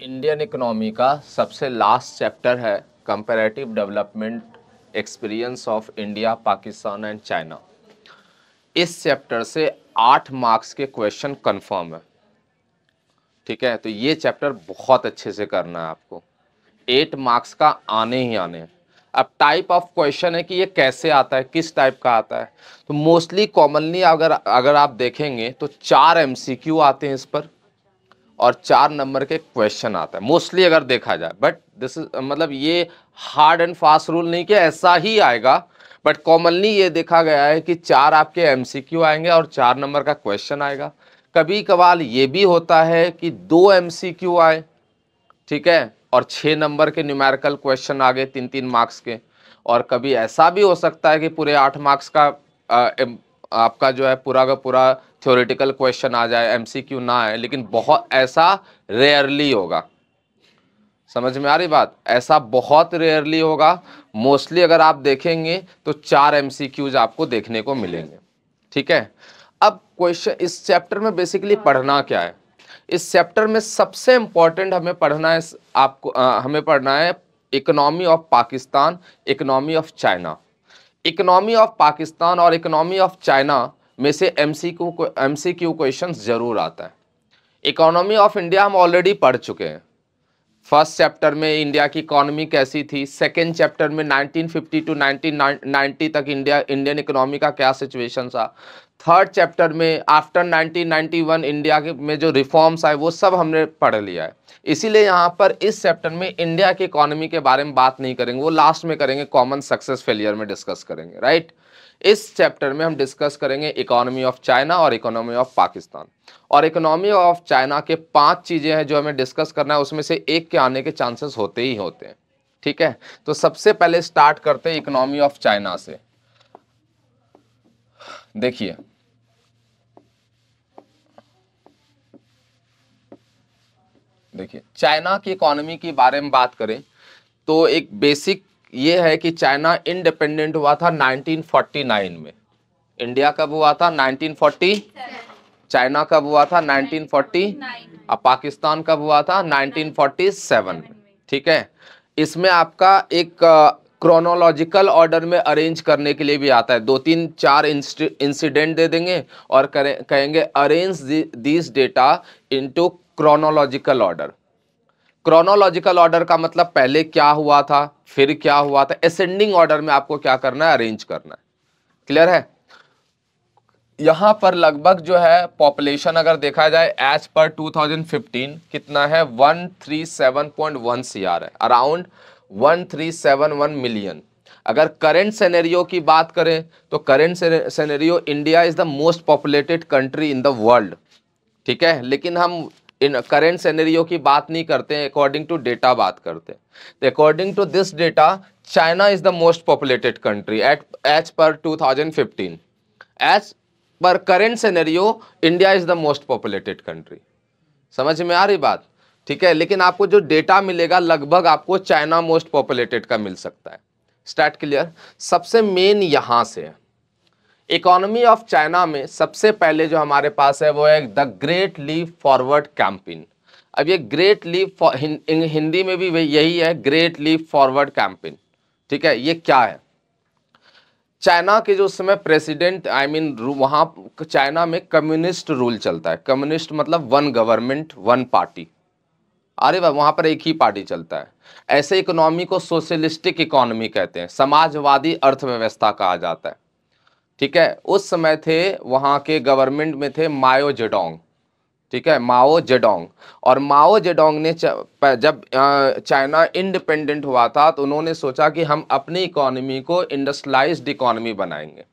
Indian economy का सबसे last chapter है comparative development experience of India, Pakistan and China. इस चैप्टर से 8 मार्क्स के क्वेश्चन कंफर्म है। ठीक है, तो ये चैप्टर बहुत अच्छे से करना है आपको। 8 मार्क्स का आने ही आने हैं। अब टाइप ऑफ क्वेश्चन है कि ये कैसे आता है, किस टाइप का आता है। तो मोस्टली कॉमनली अगर आप देखेंगे तो 4 एमसीक्यू आते हैं इस पर और 4 नंबर के क्वेश्चन आता है मोस्टली अगर देखा जाए। बट दिस इज मतलब ये हार्ड एंड फास्ट रूल नहीं कि ऐसा ही आएगा, बट कॉमनली ये देखा गया है कि 4 आपके एमसीक्यू आएंगे और 4 नंबर का क्वेश्चन आएगा। कभी कभार ये भी होता है कि 2 एमसीक्यू आए, ठीक है, और 6 नंबर के न्यूमेरिकल क्वेश्चन आ गए 3-3 मार्क्स के। और कभी ऐसा भी हो सकता है कि पूरे 8 मार्क्स का आपका जो है पूरा का पूरा थ्योरेटिकल क्वेश्चन आ जाए, एमसीक्यू ना आए। लेकिन बहुत ऐसा रेयरली होगा। समझ में आ रही बात? ऐसा बहुत रेयरली होगा। मोस्टली अगर आप देखेंगे तो 4 एमसीक्यूज आपको देखने को मिलेंगे। ठीक है, अब क्वेश्चन इस चैप्टर में बेसिकली पढ़ना क्या है। इस चैप्टर में सबसे इंपॉर्टेंट हमें पढ़ना है, आपको हमें पढ़ना है economy of Pakistan, economy of China. Economy of Pakistan और इकोनॉमी ऑफ चाइना में से एमसीक्यू क्वेश्चंस जरूर आता है। इकोनॉमी ऑफ इंडिया हम ऑलरेडी पढ़ चुके हैं। फर्स्ट चैप्टर में इंडिया की इकोनॉमी कैसी थी, सेकेंड चैप्टर में 1950 टू 1990 तक इंडियन इकोनॉमी का क्या सिचुएशन था, थर्ड चैप्टर में आफ्टर 1991 इंडिया के में जो रिफॉर्म्स आए वो सब हमने पढ़ लिया है। इसीलिए यहाँ पर इस चैप्टर में इंडिया की इकोनॉमी के बारे में बात नहीं करेंगे, वो लास्ट में करेंगे, कॉमन सक्सेस फेलियर में डिस्कस करेंगे, राइट। इस चैप्टर में हम डिस्कस करेंगे इकोनॉमी ऑफ चाइना और इकोनॉमी ऑफ पाकिस्तान। और इकोनॉमी ऑफ चाइना के 5 चीजें हैं जो हमें डिस्कस करना है, उसमें से एक के आने के चांसेस होते ही होते हैं। ठीक है, तो सबसे पहले स्टार्ट करते हैं इकोनॉमी ऑफ चाइना से। देखिए, चाइना की इकोनॉमी के बारे में बात करें तो एक बेसिक ये है कि चाइना इंडिपेंडेंट हुआ था 1949 में। इंडिया कब हुआ था? 1940। चाइना कब हुआ था? 1940। अब पाकिस्तान कब हुआ था? 1947 में। ठीक है, इसमें आपका एक क्रोनोलॉजिकल ऑर्डर में अरेंज करने के लिए भी आता है। 2-3-4 इंसिडेंट दे देंगे और कहेंगे arrange this data into chronological order. Chronological order का मतलब पहले क्या हुआ था, फिर क्या हुआ था, असेंडिंग ऑर्डर में आपको क्या करना है, अरेंज करना है। क्लियर है? यहां पर लगभग जो है पॉपुलेशन अगर देखा जाए एज पर 2015 कितना है, 137.1 सीआर है, अराउंड 1371 मिलियन। अगर करंट सिनेरियो की बात करें तो current scenario India is the most populated country in the world. ठीक है, लेकिन हम इन करंट सिनेरियो की बात नहीं करते हैं, अकॉर्डिंग टू डेटा बात करते हैं। तो according to this data China is the most populated country as per 2015। As per current scenario India is the most populated country. समझ में आ रही बात? ठीक है, लेकिन आपको जो डेटा मिलेगा लगभग आपको चाइना मोस्ट पॉपुलेटेड का मिल सकता है। Start clear? सबसे मेन यहां से है इकोनॉमी ऑफ चाइना में सबसे पहले जो हमारे पास है वो है the great leap forward campaign. अब ये ग्रेट लीप हिंदी में भी यही है, ग्रेट लीप फॉरवर्ड कैंपेन। ठीक है, ये क्या है? चाइना के जो उस समय प्रेसिडेंट वहां चाइना में कम्युनिस्ट रूल चलता है। कम्युनिस्ट मतलब वन गवर्नमेंट वन पार्टी। अरे वाह, वहां पर एक ही पार्टी चलता है। ऐसे इकोनॉमी को सोशलिस्टिक इकोनॉमी कहते हैं, समाजवादी अर्थव्यवस्था कहा जाता है। ठीक है, उस समय थे वहां के गवर्नमेंट में थे माओ जेडोंग। ठीक है, माओ जेडोंग। और माओ जेडोंग ने जब चाइना इंडिपेंडेंट हुआ था तो उन्होंने सोचा कि हम अपनी इकोनॉमी को इंडस्ट्रियलाइज्ड इकोनॉमी बनाएंगे।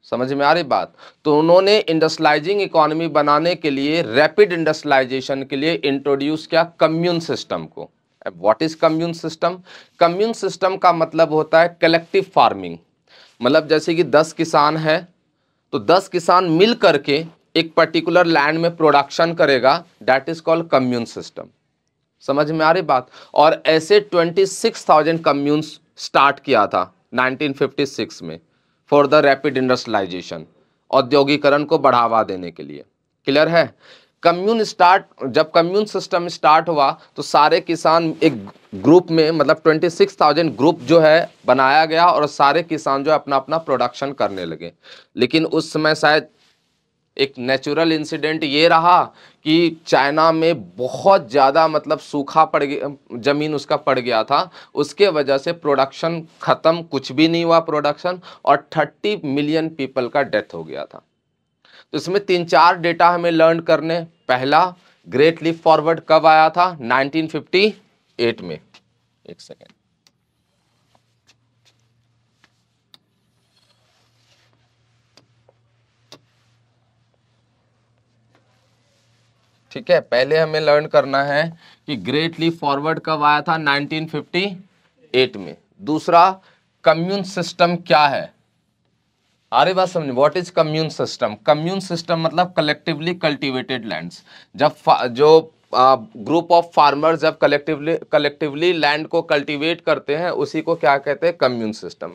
समझ में आ रही बात? तो उन्होंने इंडस्ट्रियलाइजिंग इकोनॉमी बनाने के लिए, रैपिड इंडस्ट्रियलाइजेशन के लिए इंट्रोड्यूस किया कम्यून सिस्टम को। What is commune system? Commune system का मतलब होता है कलेक्टिव फार्मिंग। मतलब जैसे कि 10 किसान हैं तो 10 किसान मिल करके एक पर्टिकुलर लैंड में प्रोडक्शन करेगा, that is called commune system. समझ में आ रही बात? और ऐसे 26,000 कम्यून्स स्टार्ट किया था 1956 में फॉर द रैपिड इंडस्ट्रियलाइजेशन, औद्योगिकरण को बढ़ावा देने के लिए। क्लियर है? जब कम्यून सिस्टम स्टार्ट हुआ तो सारे किसान एक ग्रुप में, मतलब 26,000 ग्रुप जो है बनाया गया और सारे किसान जो है अपना अपना प्रोडक्शन करने लगे। लेकिन उस समय शायद एक नेचुरल इंसिडेंट ये रहा कि चाइना में बहुत ज़्यादा मतलब सूखा पड़ गया, ज़मीन उसका पड़ गया था, उसके वजह से प्रोडक्शन ख़त्म, कुछ भी नहीं हुआ प्रोडक्शन, और 30 मिलियन पीपल का डेथ हो गया था। तो इसमें 3-4 डेटा हमें लर्न करने। पहला, ग्रेट लीप फॉरवर्ड कब आया था? 1958 में। एक सेकेंड, ठीक है, पहले हमें लर्न करना है कि ग्रेट लीप फॉरवर्ड कब आया था? 1958 में। दूसरा, कम्यून सिस्टम क्या है? अरे बात समझ, what is commune system? Commune system मतलब कलेक्टिवली कल्टीवेटेड लैंड्स। जब जो ग्रुप ऑफ फार्मर्स जब कलेक्टिवली लैंड को कल्टीवेट करते हैं, उसी को क्या कहते हैं? Commune system.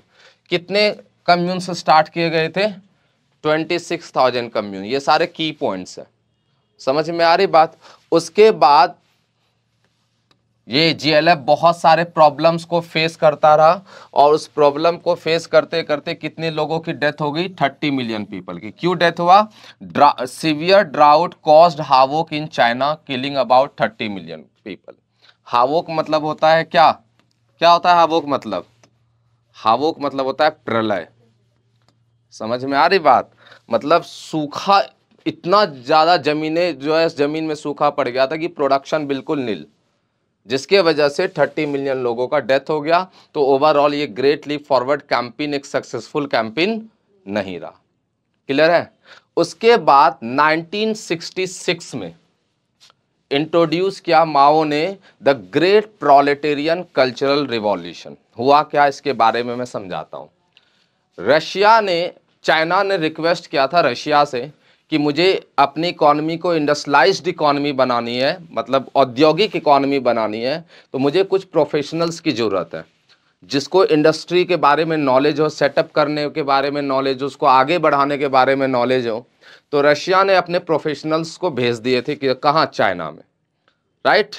कितने कम्यून से स्टार्ट किए गए थे? 26,000 कम्यून। ये सारे की पॉइंट्स है, समझ में आ रही बात? उसके बाद ये जीएलएफ बहुत सारे प्रॉब्लम्स को फेस करता रहा, और उस प्रॉब्लम को फेस करते करते कितने लोगों की डेथ हो गई? 30 मिलियन पीपल की। क्यों डेथ हुआ? Severe drought caused havoc in China, killing about 30 million people. Havoc मतलब होता है क्या? क्या होता है हावोक मतलब? हावोक मतलब होता है प्रलय। समझ में आ रही बात? मतलब सूखा, इतना ज्यादा जमीनें जो है, जमीन में सूखा पड़ गया था कि प्रोडक्शन बिल्कुल नील, जिसके वजह से 30 मिलियन लोगों का डेथ हो गया। तो ओवरऑल ये ग्रेट लीप फॉरवर्ड कैंपेन एक सक्सेसफुल कैंपेन नहीं रहा। क्लियर है? उसके बाद 1966 में इंट्रोड्यूस किया माओ ने the great proletarian cultural revolution. हुआ क्या, इसके बारे में मैं समझाता हूं। चाइना ने रिक्वेस्ट किया था रशिया से कि मुझे अपनी इकोनॉमी को इंडस्ट्रियलाइज्ड इकोनॉमी बनानी है, मतलब औद्योगिक इकोनॉमी बनानी है, तो मुझे कुछ प्रोफेशनल्स की ज़रूरत है जिसको इंडस्ट्री के बारे में नॉलेज हो, सेटअप करने के बारे में नॉलेज हो, उसको आगे बढ़ाने के बारे में नॉलेज हो। तो रशिया ने अपने प्रोफेशनल्स को भेज दिए थे कि कहाँ? चाइना में, राइट।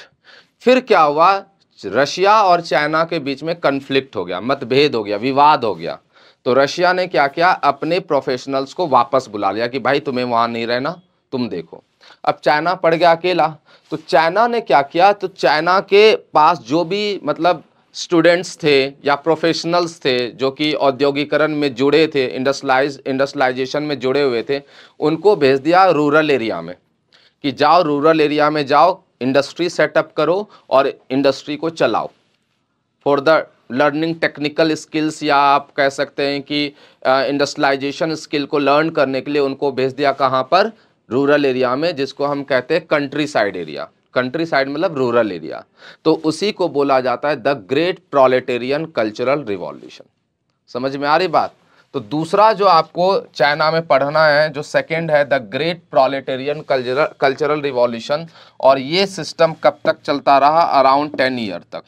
फिर क्या हुआ? रशिया और चाइना के बीच में कन्फ्लिक्ट हो गया, मतभेद हो गया, विवाद हो गया। तो रशिया ने क्या किया? अपने प्रोफेशनल्स को वापस बुला लिया कि भाई तुम्हें वहां नहीं रहना, तुम देखो। अब चाइना पड़ गया अकेला। तो चाइना ने क्या किया? तो चाइना के पास जो भी मतलब स्टूडेंट्स थे या प्रोफेशनल्स थे जो कि औद्योगिकरण में जुड़े थे, इंडस्ट्रियलाइजेशन में जुड़े हुए थे, उनको भेज दिया रूरल एरिया में कि जाओ रूरल एरिया में जाओ, इंडस्ट्री सेटअप करो और इंडस्ट्री को चलाओ for the learning technical skills, या आप कह सकते हैं कि इंडस्ट्रियलाइजेशन स्किल को लर्न करने के लिए उनको भेज दिया। कहाँ पर? रूरल एरिया में, जिसको हम कहते हैं country side area. Country side मतलब रूरल एरिया। तो उसी को बोला जाता है the great proletarian cultural revolution. समझ में आ रही बात? तो दूसरा जो आपको चाइना में पढ़ना है, जो सेकंड है, the great proletarian cultural revolution. और ये सिस्टम कब तक चलता रहा? अराउंड 10 ईयर तक।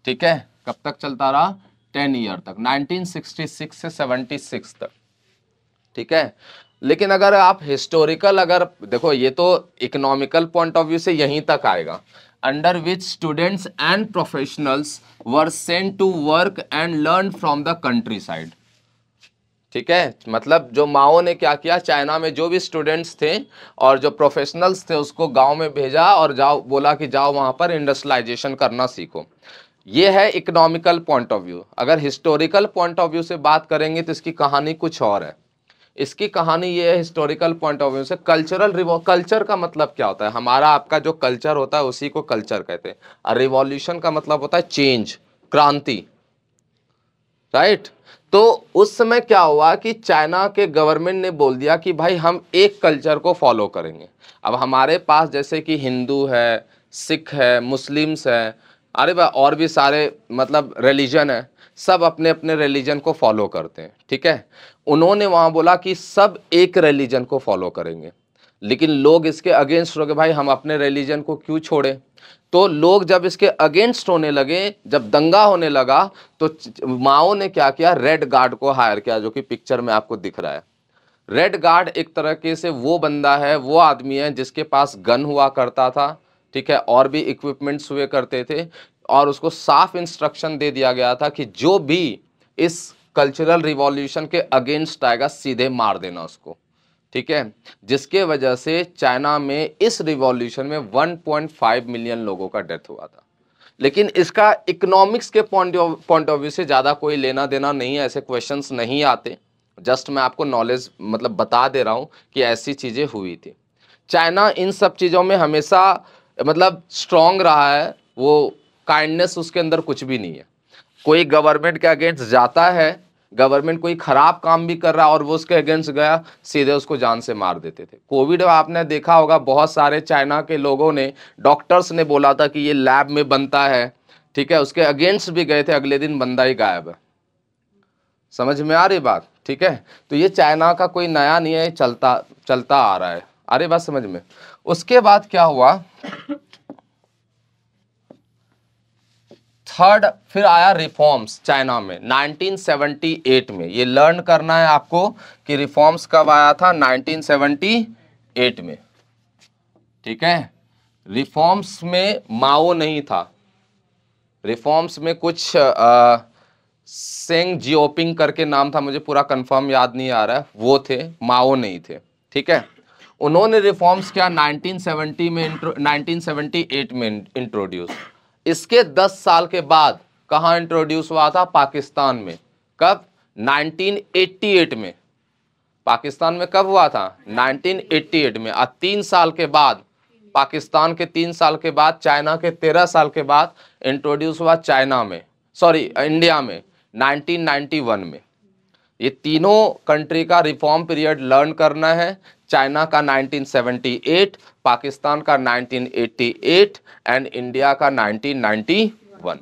ठीक है, कब तक चलता रहा? 10 ईयर तक, 1966 से 76 तक। ठीक है, लेकिन अगर आप हिस्टोरिकल अगर देखो, ये तो इकोनॉमिकल पॉइंट ऑफ व्यू से यहीं तक आएगा। Under which students and professionals were sent to work and learn from the countryside. ठीक है, मतलब जो माओ ने क्या किया, चाइना में जो भी स्टूडेंट्स थे और जो प्रोफेशनल्स थे उसको गांव में भेजा और जाओ, बोला कि जाओ वहां पर इंडस्ट्रियलाइजेशन करना सीखो। ये है इकोनॉमिकल पॉइंट ऑफ व्यू। अगर हिस्टोरिकल पॉइंट ऑफ व्यू से बात करेंगे तो इसकी कहानी कुछ और है। इसकी कहानी ये है हिस्टोरिकल पॉइंट ऑफ व्यू से। कल्चर का मतलब क्या होता है? हमारा आपका जो कल्चर होता है उसी को कल्चर कहते हैं। और रिवॉल्यूशन का मतलब होता है चेंज, क्रांति, राइट। तो उस समय क्या हुआ कि चाइना के गवर्नमेंट ने बोल दिया कि भाई हम एक कल्चर को फॉलो करेंगे। अब हमारे पास जैसे कि हिंदू है, सिख है, मुस्लिम्स है, अरे भाई और भी सारे मतलब रिलीजन है, सब अपने अपने रिलीजन को फॉलो करते हैं। ठीक है, उन्होंने वहां बोला कि सब एक रिलीजन को फॉलो करेंगे, लेकिन लोग इसके अगेंस्ट हो गए, भाई हम अपने रिलीजन को क्यों छोड़े। तो लोग जब इसके अगेंस्ट होने लगे, जब दंगा होने लगा, तो माओ ने क्या किया? रेड गार्ड को हायर किया, जो कि पिक्चर में आपको दिख रहा है। रेड गार्ड एक तरीके से वो बंदा है, वो आदमी है जिसके पास गन हुआ करता था, ठीक है, और भी इक्विपमेंट्स हुए करते थे, और उसको साफ इंस्ट्रक्शन दे दिया गया था कि जो भी इस कल्चरल रिवॉल्यूशन के अगेंस्ट आएगा सीधे मार देना उसको, ठीक है। जिसके वजह से चाइना में इस रिवॉल्यूशन में 1.5 मिलियन लोगों का डेथ हुआ था। लेकिन इसका इकोनॉमिक्स के पॉइंट ऑफ व्यू से ज़्यादा कोई लेना देना नहीं है, ऐसे क्वेश्चंस नहीं आते। जस्ट मैं आपको नॉलेज मतलब बता दे रहा हूँ कि ऐसी चीज़ें हुई थी। चाइना इन सब चीज़ों में हमेशा मतलब स्ट्रांग रहा है, वो काइंडनेस उसके अंदर कुछ भी नहीं है। कोई गवर्नमेंट के अगेंस्ट जाता है, गवर्नमेंट कोई खराब काम भी कर रहा है और वो उसके अगेंस्ट गया, सीधे उसको जान से मार देते थे। कोविड में आपने देखा होगा बहुत सारे चाइना के लोगों ने, डॉक्टर्स ने बोला था कि ये लैब में बनता है, ठीक है, उसके अगेंस्ट भी गए थे, अगले दिन बंदा ही गायब है। समझ में आ रही बात, ठीक है। तो ये चाइना का कोई नया नहीं है, चलता चलता आ रहा है। आ रही बात समझ में। उसके बाद क्या हुआ, थर्ड फिर आया रिफॉर्म्स चाइना में 1978 में। ये लर्न करना है आपको कि रिफॉर्म्स कब आया था, 1978 में, ठीक है। रिफॉर्म्स में माओ नहीं था, रिफॉर्म्स में कुछ सेंग जियोपिंग करके नाम था, मुझे पूरा कंफर्म याद नहीं आ रहा है, वो थे, माओ नहीं थे, ठीक है। उन्होंने रिफॉर्म्स क्या 1978 में इंट्रोड्यूस। इसके 10 साल के बाद कहाँ इंट्रोड्यूस हुआ था, पाकिस्तान में। कब, 1988 में। पाकिस्तान में कब हुआ था, 1988 में। और 3 साल के बाद, पाकिस्तान के 3 साल के बाद, चाइना के 13 साल के बाद इंट्रोड्यूस हुआ चाइना में, सॉरी इंडिया में 1991 में। ये तीनों कंट्री का रिफॉर्म पीरियड लर्न करना है। चाइना का 1978, पाकिस्तान का 1988 एंड इंडिया का 1991।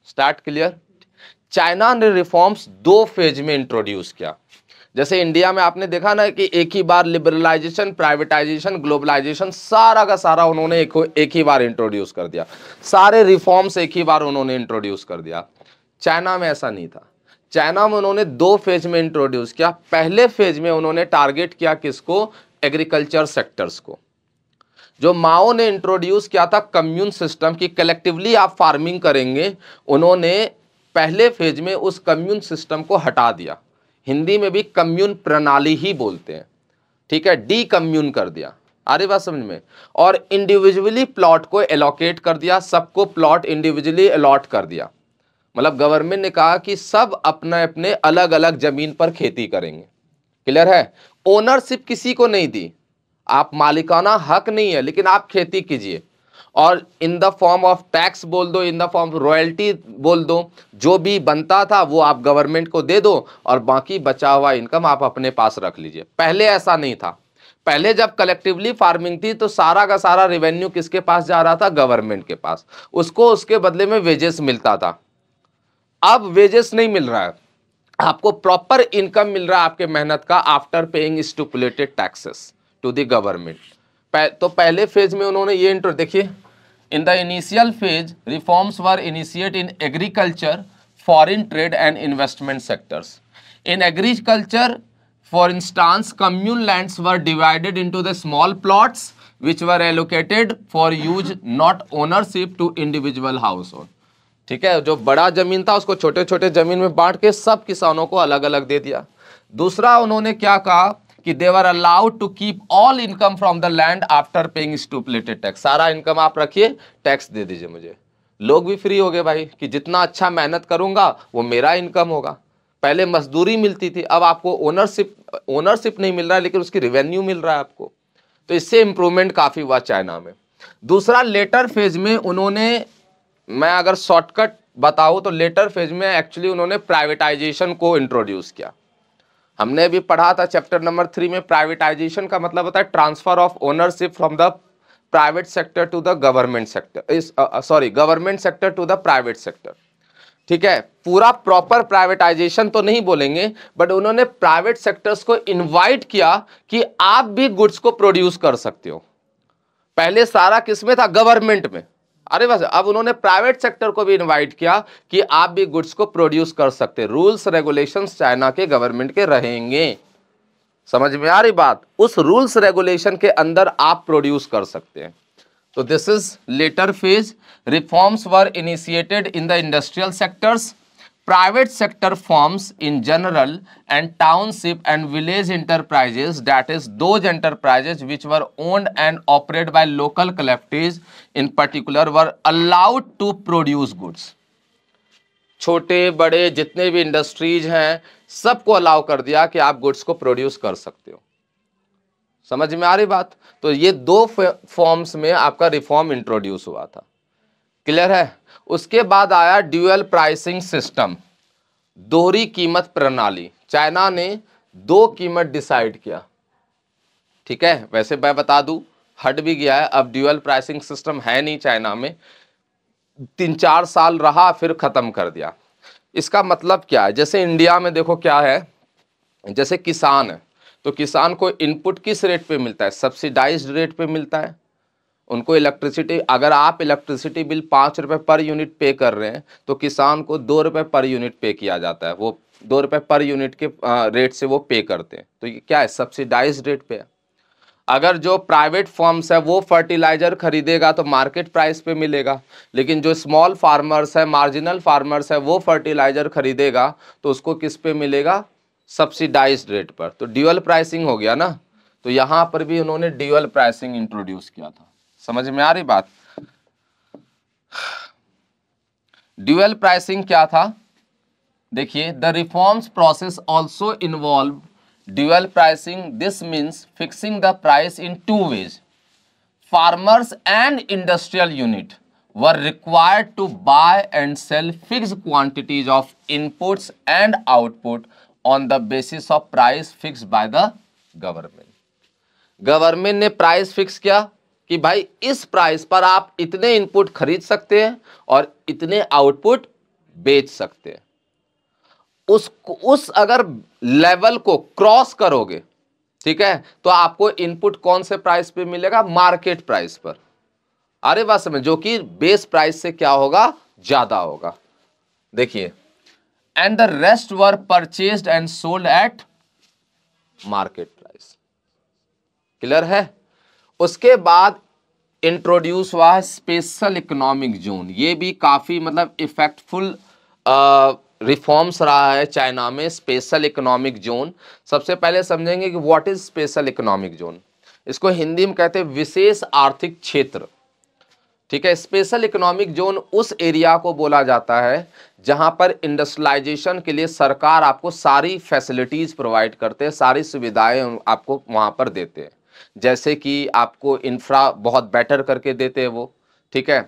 Start clear. चाइना ने रिफॉर्म्स 2 फेज में इंट्रोड्यूस किया। जैसे इंडिया में आपने देखा ना कि एक ही बार लिबरलाइजेशन, प्राइवेटाइजेशन, ग्लोबलाइजेशन सारा का सारा उन्होंने एक ही बार इंट्रोड्यूस कर दिया, सारे रिफॉर्म्स एक ही बार उन्होंने इंट्रोड्यूस कर दिया। चाइना में ऐसा नहीं था। चाइना में उन्होंने 2 फेज में इंट्रोड्यूस किया। पहले फेज में उन्होंने टारगेट किया किसको, एग्रीकल्चर सेक्टर्स को। जो माओ ने इंट्रोड्यूस किया था कम्यून सिस्टम की, कलेक्टिवली आप फार्मिंग करेंगे, उन्होंने पहले फेज में उस कम्यून सिस्टम को हटा दिया। हिंदी में भी कम्यून प्रणाली ही बोलते हैं, ठीक है, डी कम्यून कर दिया। आ रही बात समझ में। और इंडिविजुअली प्लॉट को एलोकेट कर दिया, सबको प्लॉट इंडिविजुअली अलॉट कर दिया। मतलब गवर्नमेंट ने कहा कि सब अपने अपने अलग अलग जमीन पर खेती करेंगे। क्लियर है। ओनरशिप किसी को नहीं दी, आप मालिकाना हक नहीं है, लेकिन आप खेती कीजिए और in the form of tax बोल दो, in the form of royalty बोल दो, जो भी बनता था वो आप गवर्नमेंट को दे दो और बाकी बचा हुआ इनकम आप अपने पास रख लीजिए। पहले ऐसा नहीं था। पहले जब कलेक्टिवली फार्मिंग थी तो सारा का सारा रेवेन्यू किसके पास जा रहा था, गवर्नमेंट के पास, उसको उसके बदले में वेजेस मिलता था। अब वेजेस नहीं मिल रहा है, आपको प्रॉपर इनकम मिल रहा है आपके मेहनत का, after paying stipulated taxes to the government. तो पहले फेज में उन्होंने ये देखिए, in the initial phase reforms were initiate in agriculture, foreign trade and investment sectors. In agriculture, for instance, commune lands were divided into the small plots which were allocated for use not ownership to individual household। ठीक है, जो बड़ा जमीन था उसको छोटे छोटे जमीन में बांट के सब किसानों को अलग अलग दे दिया। दूसरा उन्होंने क्या कहा कि they were allowed to keep all income from the land after paying stipulated tax. सारा इनकम आप रखिए, टैक्स दे दीजिए मुझे। लोग भी फ्री हो गए भाई कि जितना अच्छा मेहनत करूंगा वो मेरा इनकम होगा। पहले मजदूरी मिलती थी, अब आपको ओनरशिप नहीं मिल रहा है, लेकिन उसकी रेवेन्यू मिल रहा है आपको। तो इससे इंप्रूवमेंट काफी हुआ चाइना में। दूसरा लेटर फेज में उन्होंने, मैं अगर शॉर्टकट बताऊं तो लेटर फेज में एक्चुअली उन्होंने प्राइवेटाइजेशन को इंट्रोड्यूस किया। हमने भी पढ़ा था चैप्टर नंबर 3 में, प्राइवेटाइजेशन का मतलब होता है transfer of ownership from the private sector to the government sector, sorry government sector to the private sector. ठीक है, पूरा प्रॉपर प्राइवेटाइजेशन तो नहीं बोलेंगे, बट उन्होंने प्राइवेट सेक्टर्स को इनवाइट किया कि आप भी गुड्स को प्रोड्यूस कर सकते हो। पहले सारा किसमें था, गवर्नमेंट में। अरे बस अब उन्होंने प्राइवेट सेक्टर को भी इनवाइट किया कि आप भी गुड्स को प्रोड्यूस कर सकते। रूल्स रेगुलेशंस चाइना के गवर्नमेंट के रहेंगे। समझ में आ रही बात? उस रूल्स रेगुलेशन के अंदर आप प्रोड्यूस कर सकते हैं। तो this is later phase. Reforms were initiated in the industrial sectors, private sector firms in general, and township and village enterprises, that is those enterprises which were owned and operated by local collectives in particular, were allowed to produce goods. छोटे बड़े जितने भी industries हैं सबको allow कर दिया कि आप गुड्स को प्रोड्यूस कर सकते हो। समझ में आ रही बात? तो ये दो फॉर्म्स में आपका रिफॉर्म इंट्रोड्यूस हुआ था। क्लियर है? उसके बाद आया ड्यूअल प्राइसिंग सिस्टम, दोहरी कीमत प्रणाली। चाइना ने दो कीमत डिसाइड किया, ठीक है। वैसे मैं बता दूं हट भी गया है, अब ड्यूअल प्राइसिंग सिस्टम है नहीं चाइना में, 3-4 साल रहा फिर खत्म कर दिया। इसका मतलब क्या है? जैसे इंडिया में देखो क्या है, जैसे किसान है तो किसान को इनपुट किस रेट पे मिलता है? सब्सिडाइज्ड रेट पे मिलता है। उनको इलेक्ट्रिसिटी, अगर आप इलेक्ट्रिसिटी बिल 5 रुपये पर यूनिट पे कर रहे हैं तो किसान को 2 रुपये पर यूनिट पे किया जाता है। वो 2 रुपये पर यूनिट के रेट से वो पे करते हैं। तो ये क्या है? सब्सिडाइज्ड रेट पे है। अगर जो प्राइवेट फर्म्स है वो फर्टिलाइजर खरीदेगा तो मार्केट प्राइस पे मिलेगा, लेकिन जो स्मॉल फार्मर्स है, मार्जिनल फार्मर्स है, वो फर्टिलाइजर खरीदेगा तो उसको किस पे मिलेगा? सब्सिडाइज्ड रेट पर। तो ड्यूअल प्राइसिंग हो गया ना। तो यहां पर भी उन्होंने ड्यूअल प्राइसिंग इंट्रोड्यूस किया था। समझ में आ रही बात? ड्यूअल प्राइसिंग क्या था? देखिए, the reforms process also involve dual pricing. This means fixing the price in 2 ways. Farmers and industrial unit were required to buy and sell fixed quantities of inputs and output on the basis of price fixed by the government. Government ने price fix किया कि भाई इस price पर आप इतने input खरीद सकते हैं और इतने आउटपुट बेच सकते हैं। उस अगर लेवल को क्रॉस करोगे, ठीक है, तो आपको इनपुट कौन से प्राइस पे मिलेगा? मार्केट प्राइस पर। अरे बात समझ, जो कि बेस प्राइस से क्या होगा? ज्यादा होगा। देखिए, and the rest were purchased and sold at market price. Clear है? उसके बाद इंट्रोड्यूस हुआ है स्पेशल इकोनॉमिक जोन। ये भी काफी मतलब इफेक्टफुल रिफॉर्म्स रहा है चाइना में। स्पेशल इकोनॉमिक जोन, सबसे पहले समझेंगे कि what is special economic zone. इसको हिंदी में कहते हैं विशेष आर्थिक क्षेत्र, ठीक है। स्पेशल इकोनॉमिक जोन उस एरिया को बोला जाता है जहां पर इंडस्ट्रियलाइजेशन के लिए सरकार आपको सारी फैसिलिटीज प्रोवाइड करते हैं, सारी सुविधाएं आपको वहां पर देते हैं। जैसे कि आपको इंफ्रा बहुत बेटर करके देते हैं वो, ठीक है।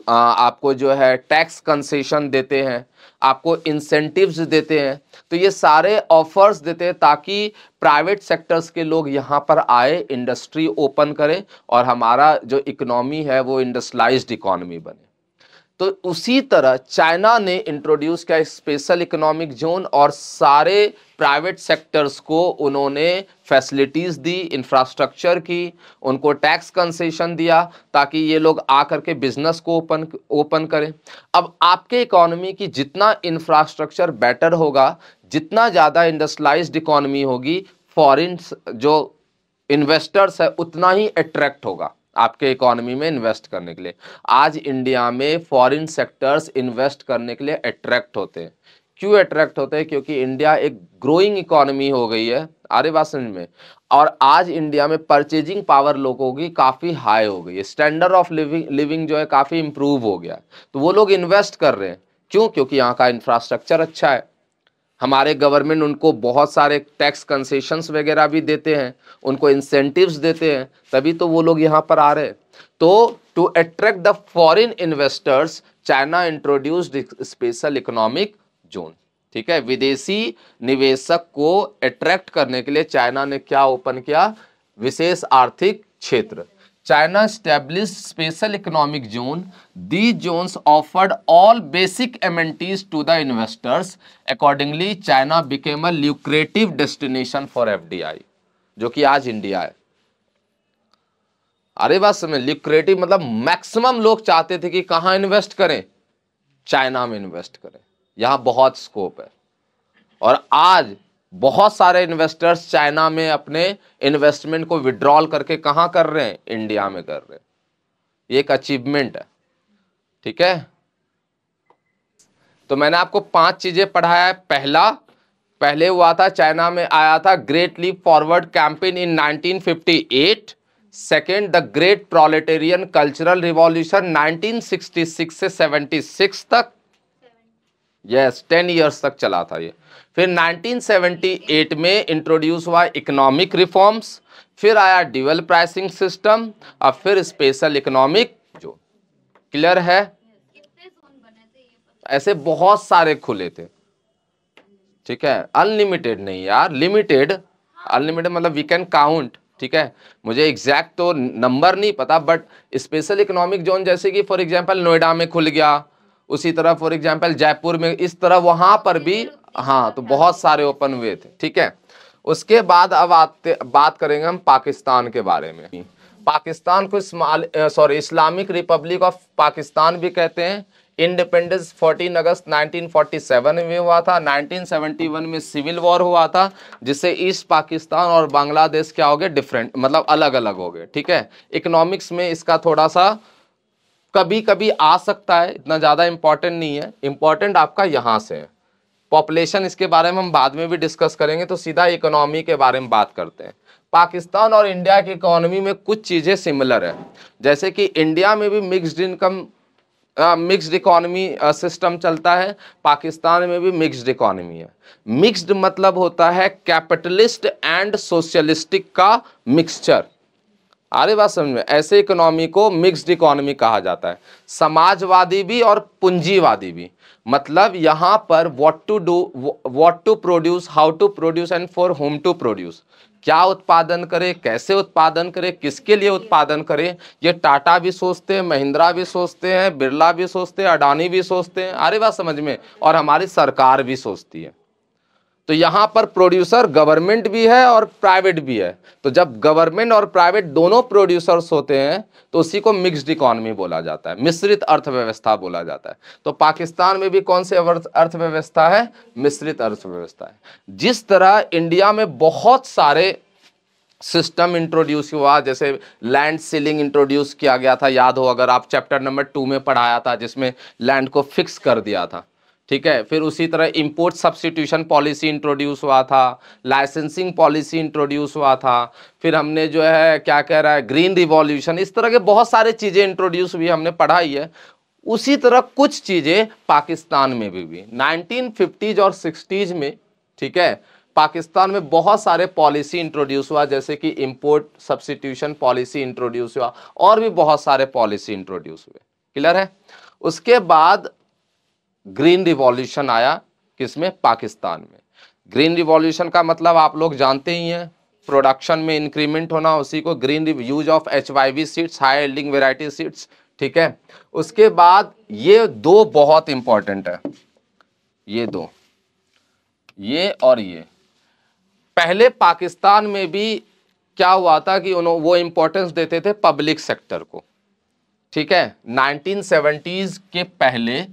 आपको जो है टैक्स कंसेशन देते हैं, आपको इंसेंटिव्स देते हैं। तो ये सारे ऑफर्स देते हैं ताकि प्राइवेट सेक्टर्स के लोग यहाँ पर आए, इंडस्ट्री ओपन करें और हमारा जो इकोनॉमी है वो इंडस्ट्रियलाइज्ड इकोनॉमी बने। तो उसी तरह चाइना ने इंट्रोड्यूस किया स्पेशल इकोनॉमिक जोन और सारे प्राइवेट सेक्टर्स को उन्होंने फैसिलिटीज दी, इंफ्रास्ट्रक्चर की, उनको टैक्स कंसेशन दिया ताकि ये लोग आकर के बिजनेस को ओपन करें। अब आपके इकोनॉमी की जितना इंफ्रास्ट्रक्चर बेटर होगा, जितना ज़्यादा इंडस्ट्रियलाइज्ड इकोनॉमी होगी, फॉरेन जो इन्वेस्टर्स है उतना ही अट्रैक्ट होगा आपके इकोनॉमी में इन्वेस्ट करने के लिए। आज इंडिया में फॉरेन सेक्टर्स इन्वेस्ट करने के लिए अट्रैक्ट होते हैं। क्यों अट्रैक्ट होते हैं? क्योंकि इंडिया एक ग्रोइंग इकोनॉमी हो गई है, आरे बात समझ में। और आज इंडिया में परचेजिंग पावर लोगों की काफ़ी हाई हो गई है, स्टैंडर्ड ऑफ लिविंग जो है काफ़ी इंप्रूव हो गया। तो वो लोग इन्वेस्ट कर रहे हैं। क्यों? क्योंकि यहाँ का इंफ्रास्ट्रक्चर अच्छा है। हमारे गवर्नमेंट उनको बहुत सारे टैक्स कंसेशंस वगैरह भी देते हैं, उनको इंसेंटिव्स देते हैं, तभी तो वो लोग यहाँ पर आ रहे हैं। तो to attract the foreign investors, China introduced special economic zone, ठीक है। विदेशी निवेशक को अट्रैक्ट करने के लिए चाइना ने क्या ओपन किया? विशेष आर्थिक क्षेत्र। China established special economic zone. These zones offered all basic amenities to the investors. Accordingly, China became a lucrative destination for FDI, जो कि आज इंडिया है। अरे बात समझ, lucrative मतलब मैक्सिमम लोग चाहते थे कि कहाँ इन्वेस्ट करें? चाइना में इन्वेस्ट करें, यहाँ बहुत स्कोप है। और आज बहुत सारे इन्वेस्टर्स चाइना में अपने इन्वेस्टमेंट को विड्रॉल करके कहां कर रहे हैं, इंडिया में कर रहे हैं। ये एक अचीवमेंट है, ठीक है। तो मैंने आपको 5 चीजें पढ़ाया है। पहले हुआ था, चाइना में आया था great leap forward campaign in 1958। Second, the great proletarian cultural revolution 1966 से 76 तक, यस 10 इयर्स तक चला था ये। फिर 1978 में इंट्रोड्यूस हुआ इकोनॉमिक रिफॉर्म्स, फिर आया ड्यूअल प्राइसिंग सिस्टम, अब फिर स्पेशल इकोनॉमिक जोन। क्लियर है? ऐसे बहुत सारे खुले थे, ठीक है। अनलिमिटेड नहीं यार, लिमिटेड। अनलिमिटेड मतलब वी कैन काउंट, ठीक है। मुझे एग्जैक्ट तो नंबर नहीं पता, बट स्पेशल इकोनॉमिक जोन जैसे कि फॉर एग्जांपल नोएडा में खुल गया, उसी तरह फॉर एग्जांपल जयपुर में, इस तरह वहां पर भी, हाँ, तो बहुत सारे ओपन हुए थे, ठीक है। उसके बाद अब बात करेंगे हम पाकिस्तान के बारे में। पाकिस्तान को इस्लामिक रिपब्लिक ऑफ पाकिस्तान भी कहते हैं। इंडिपेंडेंस 14 अगस्त 1947 में हुआ था। 1971 में सिविल वॉर हुआ था, जिससे ईस्ट पाकिस्तान और बांग्लादेश क्या हो गए, डिफरेंट, मतलब अलग अलग हो गए, ठीक है। इकोनॉमिक्स में इसका थोड़ा सा कभी कभी आ सकता है, इतना ज़्यादा इंपॉर्टेंट नहीं है। इंपॉर्टेंट आपका यहाँ से है। पॉपुलेशन, इसके बारे में हम बाद में भी डिस्कस करेंगे, तो सीधा इकोनॉमी के बारे में बात करते हैं। पाकिस्तान और इंडिया की इकोनॉमी में कुछ चीज़ें सिमिलर है, जैसे कि इंडिया में भी मिक्स्ड इकोनॉमी सिस्टम चलता है, पाकिस्तान में भी मिक्स्ड इकोनॉमी है। मिक्स्ड मतलब होता है कैपिटलिस्ट एंड सोशलिस्टिक का मिक्सचर। अरे बात समझ में, ऐसे इकोनॉमी को मिक्स्ड इकोनॉमी कहा जाता है। समाजवादी भी और पूंजीवादी भी, मतलब यहां पर what to do, what to produce, how to produce and for whom to produce, क्या उत्पादन करे, कैसे उत्पादन करे, किसके लिए उत्पादन करे, ये टाटा भी सोचते हैं, महिंद्रा भी सोचते हैं, बिरला भी सोचते हैं, अडानी भी सोचते हैं। अरे बात समझ में, और हमारी सरकार भी सोचती है। तो यहां पर प्रोड्यूसर गवर्नमेंट भी है और प्राइवेट भी है। तो जब गवर्नमेंट और प्राइवेट दोनों प्रोड्यूसर्स होते हैं तो उसी को मिक्स्ड इकोनॉमी बोला जाता है, मिश्रित अर्थव्यवस्था बोला जाता है। तो पाकिस्तान में भी कौन सी अर्थव्यवस्था है, मिश्रित अर्थव्यवस्था है। जिस तरह इंडिया में बहुत सारे सिस्टम इंट्रोड्यूस हुआ, जैसे लैंड सीलिंग इंट्रोड्यूस किया गया था, याद हो अगर आप चैप्टर नंबर 2 में पढ़ाया था, जिसमें लैंड को फिक्स कर दिया था, ठीक है। फिर उसी तरह इंपोर्ट सब्स्टिट्यूशन पॉलिसी इंट्रोड्यूस हुआ था, लाइसेंसिंग पॉलिसी इंट्रोड्यूस हुआ था, फिर हमने जो है क्या कह रहा है, ग्रीन रिवॉल्यूशन, इस तरह के बहुत सारे चीज़ें इंट्रोड्यूस हुई, हमने पढ़ाई है। उसी तरह कुछ चीज़ें पाकिस्तान में भी 1950s और 60s में, ठीक है, पाकिस्तान में बहुत सारे पॉलिसी इंट्रोड्यूस हुआ, जैसे कि इंपोर्ट सब्स्टिट्यूशन पॉलिसी इंट्रोड्यूस हुआ, और भी बहुत सारे पॉलिसी इंट्रोड्यूस हुए। क्लियर है? उसके बाद ग्रीन रिवॉल्यूशन आया, किसमें, पाकिस्तान में। ग्रीन रिवॉल्यूशन का मतलब आप लोग जानते ही हैं, प्रोडक्शन में इंक्रीमेंट होना, उसी को green, use of HYV seeds, high yielding variety seeds, ठीक है। उसके बाद ये दो बहुत इंपॉर्टेंट है, ये दो, ये और ये। पहले पाकिस्तान में भी क्या हुआ था कि वो इंपॉर्टेंस देते थे पब्लिक सेक्टर को, ठीक है। 1970s के पहले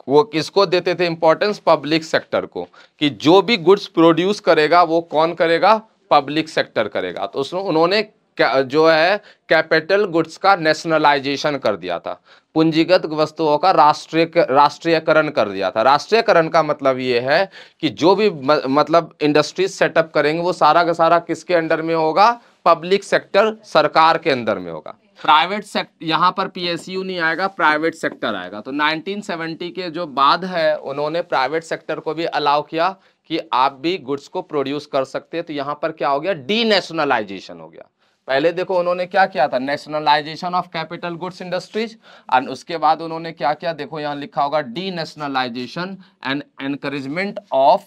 वो किसको देते थे इंपॉर्टेंस, पब्लिक सेक्टर को, कि जो भी गुड्स प्रोड्यूस करेगा वो कौन करेगा, पब्लिक सेक्टर करेगा। तो उसमें उन्होंने जो है कैपिटल गुड्स का नेशनलाइजेशन कर दिया था, पूंजीगत वस्तुओं का राष्ट्रीयकरण कर दिया था। राष्ट्रीयकरण का मतलब ये है कि जो भी मतलब इंडस्ट्रीज सेटअप करेंगे वो सारा का सारा किसके अंडर में होगा, पब्लिक सेक्टर, सरकार के अंदर में होगा। प्राइवेट सेक्टर, यहाँ पर PSU नहीं आएगा, प्राइवेट सेक्टर आएगा। तो 1970 के जो बाद है, उन्होंने प्राइवेट सेक्टर को भी अलाउ किया कि आप भी गुड्स को प्रोड्यूस कर सकते हैं। तो यहाँ पर क्या हो गया, डीनेशनलाइजेशन हो गया। पहले देखो उन्होंने क्या किया था, nationalisation of capital goods industries, और उसके बाद उन्होंने क्या किया, देखो यहाँ लिखा होगा, denationalisation and encouragement of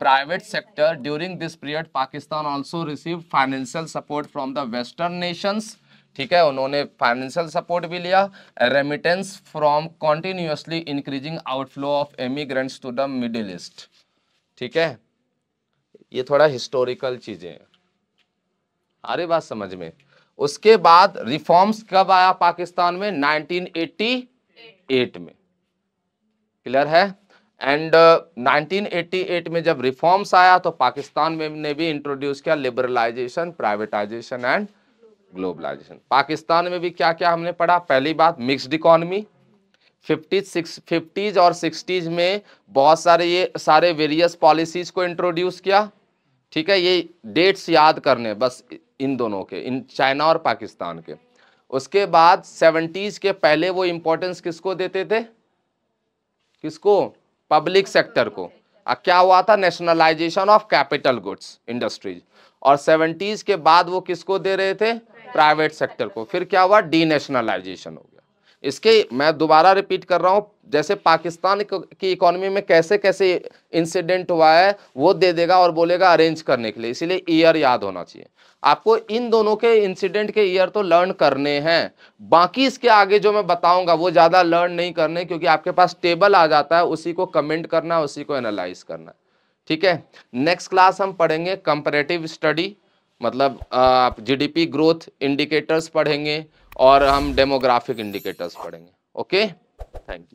private sector. During this period Pakistan also receive financial support from the western nations, ठीक है, उन्होंने फाइनेंशियल सपोर्ट भी लिया। Remittance from continuously increasing outflow of emigrants to the Middle East, ठीक है। ये थोड़ा हिस्टोरिकल चीजें हैं, अरे बात समझ में। उसके बाद रिफॉर्म्स कब आया पाकिस्तान में, 1988 में, क्लियर है। एंड 1988 में जब रिफॉर्म्स आया तो पाकिस्तान में ने भी इंट्रोड्यूस किया liberalisation, privatisation and globalisation. Pakistan में भी क्या क्या हमने पढ़ा? पहली बात मिक्स्ड इकोनॉमी, 50s और 60s में बहुत सारे वेरियस पॉलिसीज को इंट्रोड्यूस किया। ठीक है, ये डेट्स याद करने बस इन दोनों के, इन चाइना और पाकिस्तान के। उसके बाद 70s के पहले वो इंपॉर्टेंस किसको देते थे? किसको? पब्लिक सेक्टर को। क्या हुआ था? Nationalisation of capital goods industries. और 70s के बाद वो किसको दे रहे थे? प्राइवेट सेक्टर को। फिर क्या हुआ? डीनेशनलाइजेशन हो गया। इसके मैं दोबारा रिपीट कर रहा हूं, जैसे पाकिस्तान की इकोनॉमी में कैसे कैसे इंसिडेंट हुआ है वो दे देगा और बोलेगा अरेंज करने के लिए, इसीलिए ईयर याद होना चाहिए आपको। इन दोनों के इंसिडेंट के ईयर तो लर्न करने हैं, बाकी इसके आगे जो मैं बताऊंगा वो ज्यादा लर्न नहीं करने, क्योंकि आपके पास टेबल आ जाता है, उसी को कमेंट करना है, उसी को एनालाइज करना है। ठीक है, नेक्स्ट क्लास हम पढ़ेंगे कंपैरेटिव स्टडी, मतलब आप जीडीपी ग्रोथ इंडिकेटर्स पढ़ेंगे और हम डेमोग्राफिक इंडिकेटर्स पढ़ेंगे। Okay, thank you.